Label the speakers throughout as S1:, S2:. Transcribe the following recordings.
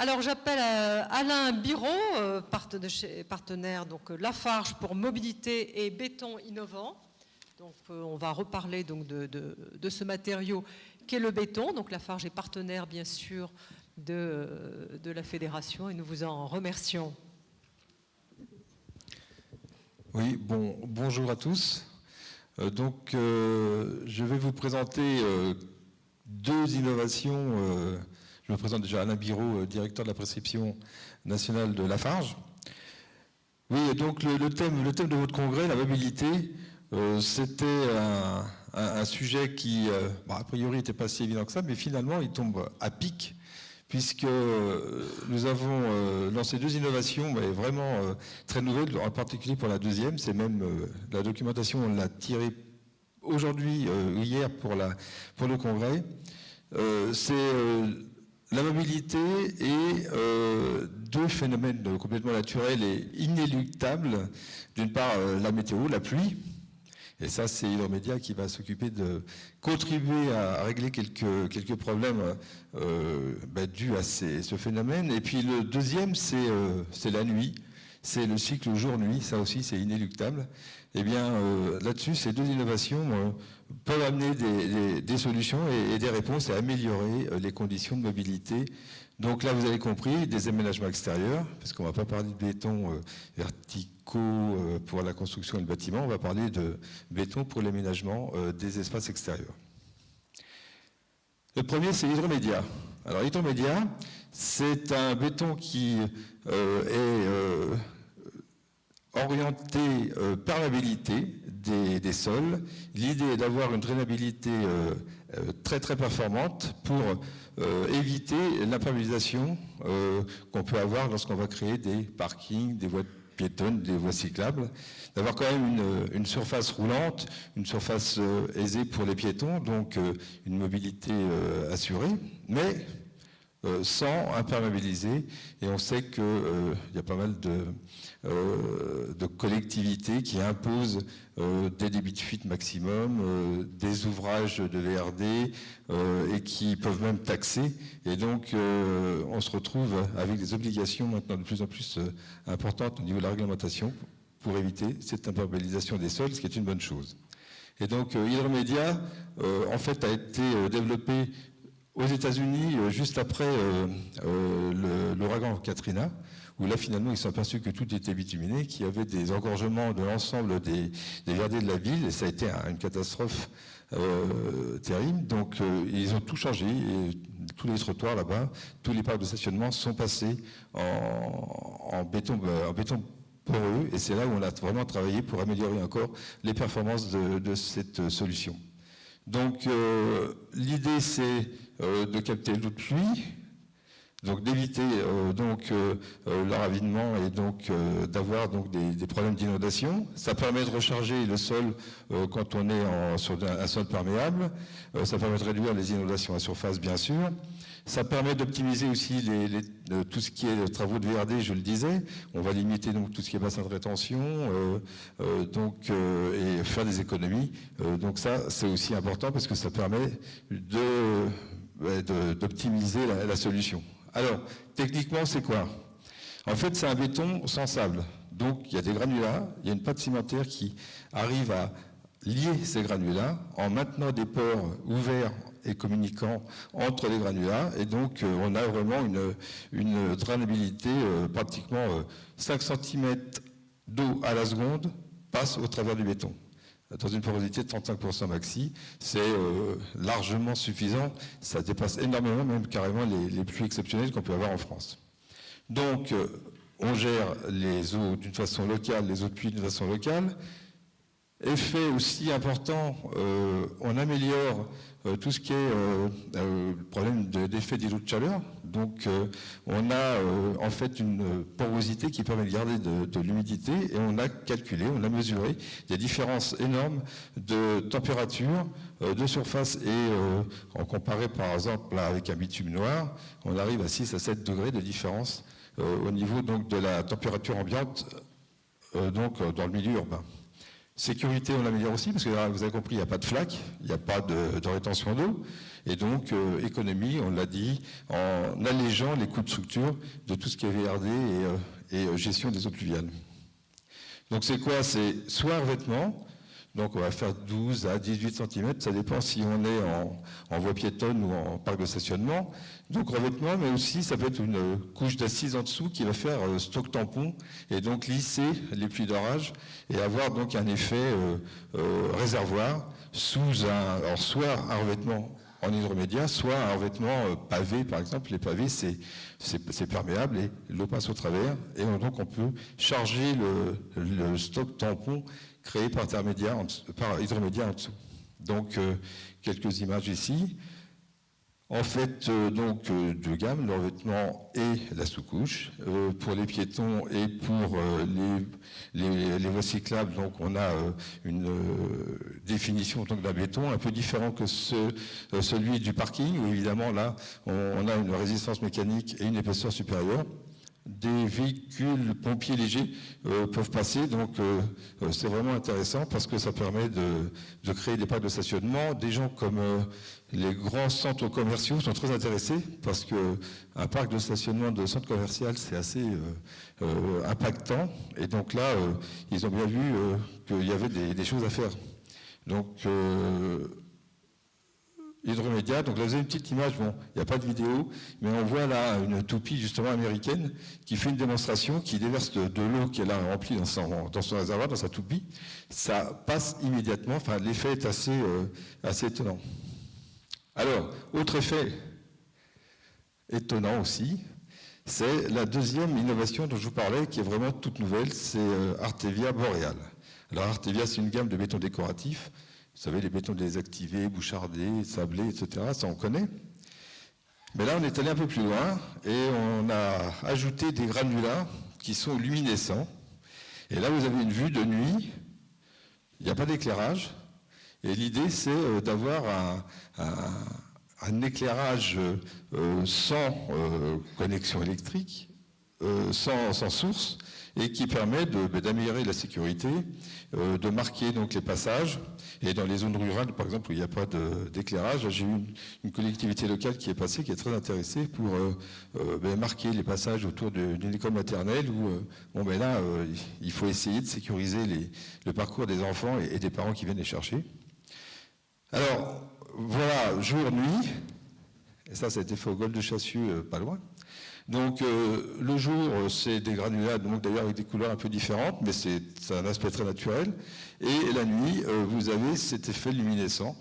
S1: Alors j'appelle Alain Biraud, partenaire donc Lafarge pour mobilité et béton innovant. Donc on va reparler donc de ce matériau qu'est le béton. Donc Lafarge est partenaire bien sûr de la fédération et nous vous en remercions.
S2: Oui, bonjour à tous. Je vais vous présenter deux innovations. Je me présente déjà Alain Biraud, directeur de la prescription nationale de Lafarge. Oui, donc le thème de votre congrès, la mobilité, c'était un sujet qui, a priori, n'était pas si évident que ça, mais finalement, il tombe à pic, puisque nous avons lancé deux innovations mais vraiment très nouvelles, en particulier pour la deuxième. C'est même la documentation, on l'a tirée aujourd'hui, hier, pour le congrès. C'est la mobilité et deux phénomènes complètement naturels et inéluctables. D'une part, la météo, la pluie. Et ça, c'est Hydromédia qui va s'occuper de contribuer à régler quelques problèmes dus à ce phénomène. Et puis le deuxième, c'est la nuit. C'est le cycle jour-nuit. Ça aussi, c'est inéluctable. Eh bien, là-dessus, ces deux innovations peuvent amener des solutions et des réponses et améliorer les conditions de mobilité. Donc là, vous avez compris, des aménagements extérieurs, parce qu'on ne va pas parler de béton verticaux pour la construction du bâtiment, on va parler de béton pour l'aménagement des espaces extérieurs. Le premier, c'est Hydromédia. Alors, Hydromédia, c'est un béton qui est orienté perméabilité des sols. L'idée est d'avoir une drainabilité très très performante pour éviter l'imperméabilisation qu'on peut avoir lorsqu'on va créer des parkings, des voies piétonnes, des voies cyclables, d'avoir quand même une surface roulante, une surface aisée pour les piétons, donc une mobilité assurée, mais sans imperméabiliser. Et on sait qu'il y a pas mal de collectivités qui imposent des débits de fuite maximum, des ouvrages de VRD et qui peuvent même taxer. Et donc on se retrouve avec des obligations maintenant de plus en plus importantes au niveau de la réglementation pour éviter cette imperméabilisation des sols, ce qui est une bonne chose. Et donc Hydromédia en fait a été développé aux États-Unis, juste après l'ouragan Katrina, où là finalement ils se sont aperçus que tout était bituminé, qu'il y avait des engorgements de l'ensemble des VRD de la ville, et ça a été une catastrophe terrible. Donc ils ont tout changé, et tous les trottoirs là-bas, tous les parcs de stationnement sont passés en béton poreux, et c'est là où on a vraiment travaillé pour améliorer encore les performances de cette solution. Donc l'idée c'est de capter l'eau de pluie, donc d'éviter le ravinement et donc d'avoir donc des problèmes d'inondation. Ça permet de recharger le sol quand on est sur un sol perméable. Ça permet de réduire les inondations à surface, bien sûr. Ça permet d'optimiser aussi tout ce qui est travaux de VRD, je le disais. On va limiter donc tout ce qui est bassin de rétention et faire des économies. Donc ça, c'est aussi important parce que ça permet d'optimiser la solution. Alors, techniquement, c'est quoi? En fait, c'est un béton sans sable. Donc, il y a des granulats, il y a une pâte cimentaire qui arrive à lier ces granulats en maintenant des pores ouverts et communiquant entre les granulats. Et donc, on a vraiment une drainabilité pratiquement 5 cm d'eau à la seconde passe au travers du béton. Dans une porosité de 35% maxi, c'est largement suffisant. Ça dépasse énormément, même carrément les pluies exceptionnelles qu'on peut avoir en France. Donc, on gère les eaux d'une façon locale, les eaux de pluie d'une façon locale. Effet aussi important, on améliore tout ce qui est problème d'effet d'îlot de chaleur. Donc on a en fait une porosité qui permet de garder de l'humidité, et on a calculé, on a mesuré des différences énormes de température, de surface, et en comparé par exemple avec un bitume noir, on arrive à 6 à 7 degrés de différence au niveau donc de la température ambiante dans le milieu urbain. Sécurité, on l'améliore aussi, parce que là, vous avez compris, il n'y a pas de flaque, il n'y a pas de rétention d'eau. Et donc, économie, on l'a dit, en allégeant les coûts de structure de tout ce qui est VRD et gestion des eaux pluviales. Donc, c'est quoi? C'est soit un revêtement, donc on va faire 12 à 18 cm, ça dépend si on est en voie piétonne ou en parc de stationnement. Donc revêtement, mais aussi ça peut être une couche d'assise en dessous qui va faire stock tampon et donc lisser les pluies d'orage et avoir donc un effet réservoir sous alors soit un revêtement en hydromédia, soit un revêtement pavé par exemple. Les pavés c'est perméable et l'eau passe au travers et donc on peut charger le stock tampon créé par hydromédia en dessous. Donc, quelques images ici. En fait, donc, deux gammes, le revêtement et la sous-couche. Pour les piétons et pour les voies cyclables, donc, on a une définition d'un béton un peu différent que celui du parking, où évidemment, là, on a une résistance mécanique et une épaisseur supérieure. Des véhicules pompiers légers peuvent passer, donc c'est vraiment intéressant parce que ça permet de créer des parcs de stationnement. Des gens comme les grands centres commerciaux sont très intéressés parce qu'un parc de stationnement de centre commercial, c'est assez impactant. Et donc là, ils ont bien vu qu'il y avait des choses à faire. Donc, hydromédia, donc là vous avez une petite image, bon, il n'y a pas de vidéo, mais on voit là une toupie justement américaine qui fait une démonstration, qui déverse de l'eau qu'elle a remplie dans son réservoir, dans sa toupie. Ça passe immédiatement, enfin l'effet est assez étonnant. Alors, autre effet étonnant aussi, c'est la deuxième innovation dont je vous parlais, qui est vraiment toute nouvelle, c'est Artevia Boreal. Alors Artevia, c'est une gamme de béton décoratif. Vous savez, les bétons désactivés, bouchardés, sablés, etc., ça on connaît. Mais là, on est allé un peu plus loin et on a ajouté des granulats qui sont luminescents. Et là, vous avez une vue de nuit, il n'y a pas d'éclairage. Et l'idée, c'est d'avoir un éclairage sans connexion électrique, sans source, et qui permet d'améliorer la sécurité, de marquer donc les passages. Et dans les zones rurales, par exemple, où il n'y a pas d'éclairage, j'ai eu une collectivité locale qui est passée, qui est très intéressée pour marquer les passages autour d'une école maternelle où il faut essayer de sécuriser le parcours des enfants et des parents qui viennent les chercher. Alors, voilà, jour, nuit, et ça a été fait au golfe de Chassieux, pas loin. Donc le jour, c'est des granulats, donc d'ailleurs avec des couleurs un peu différentes, mais c'est un aspect très naturel. Et la nuit, vous avez cet effet luminescent,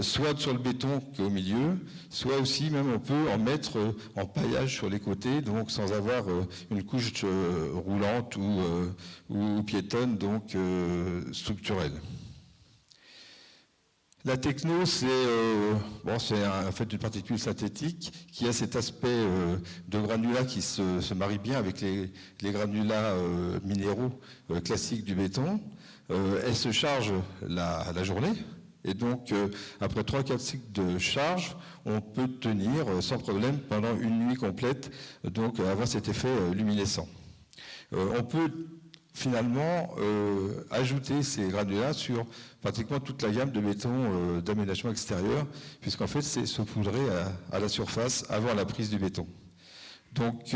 S2: soit sur le béton qui est au milieu, soit aussi même on peut en mettre en paillage sur les côtés, donc sans avoir une couche roulante ou piétonne, donc structurelle. La techno, c'est en fait une particule synthétique qui a cet aspect de granulat qui se marie bien avec les granulats minéraux classiques du béton. Elle se charge la journée et donc après 3-4 cycles de charge, on peut tenir sans problème pendant une nuit complète, donc avoir cet effet luminescent. On peut finalement ajouter ces granulats sur pratiquement toute la gamme de béton d'aménagement extérieur, puisqu'en fait c'est saupoudré à la surface avant la prise du béton. Donc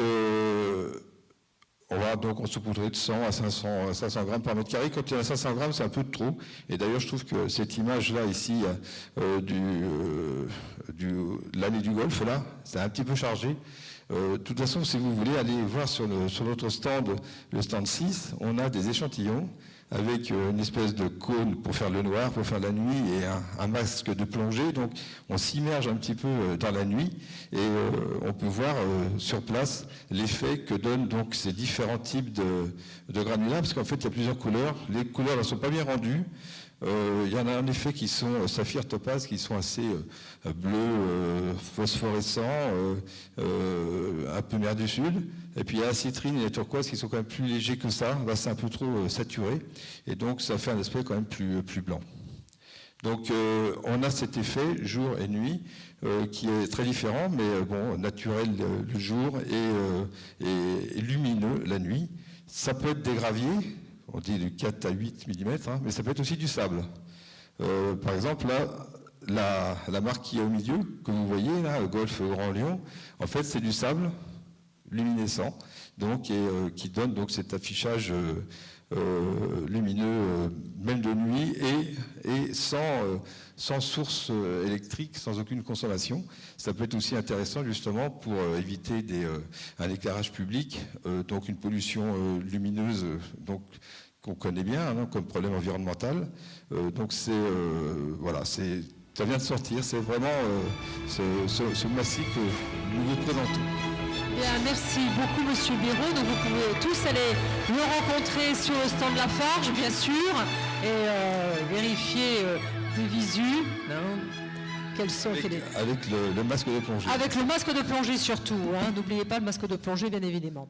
S2: on saupoudrer de 100 à 500 grammes par mètre carré. Quand il y a 500 grammes, c'est un peu de trop. Et d'ailleurs, je trouve que cette image-là, ici, de l'allée du Golfe, là, c'est un petit peu chargé. De toute façon, si vous voulez aller voir sur notre stand, le stand 6, on a des échantillons avec une espèce de cône pour faire le noir, pour faire la nuit, et un masque de plongée. Donc on s'immerge un petit peu dans la nuit et on peut voir sur place l'effet que donnent donc ces différents types de granulats, parce qu'en fait il y a plusieurs couleurs. Les couleurs ne sont pas bien rendues. Il y en a en effet qui sont saphir topaz, qui sont assez bleus, phosphorescents, un peu mer du Sud. Et puis il y a la citrine et les turquoises qui sont quand même plus légers que ça. Là c'est un peu trop saturé. Et donc ça fait un aspect quand même plus blanc. Donc on a cet effet jour et nuit qui est très différent, mais naturel le jour et lumineux la nuit. Ça peut être des graviers. on dit du 4 à 8 mm, mais ça peut être aussi du sable. Par exemple, là, la marque qui est au milieu, que vous voyez, là, Golf Grand Lyon, en fait, c'est du sable luminescent, donc, qui donne donc cet affichage lumineux, même de nuit, et sans source électrique, sans aucune consommation. Ça peut être aussi intéressant justement pour éviter un éclairage public, donc une pollution lumineuse, donc qu'on connaît bien comme problème environnemental. Donc voilà, ça vient de sortir, c'est vraiment ce mois-ci que nous vous présentons.
S1: Bien, merci beaucoup Monsieur Béraud. Donc vous pouvez tous aller le rencontrer sur le stand de Lafarge, bien sûr, et vérifier des visus.
S2: Avec le masque de plongée.
S1: Avec le masque de plongée surtout. N'oubliez pas le masque de plongée, bien évidemment.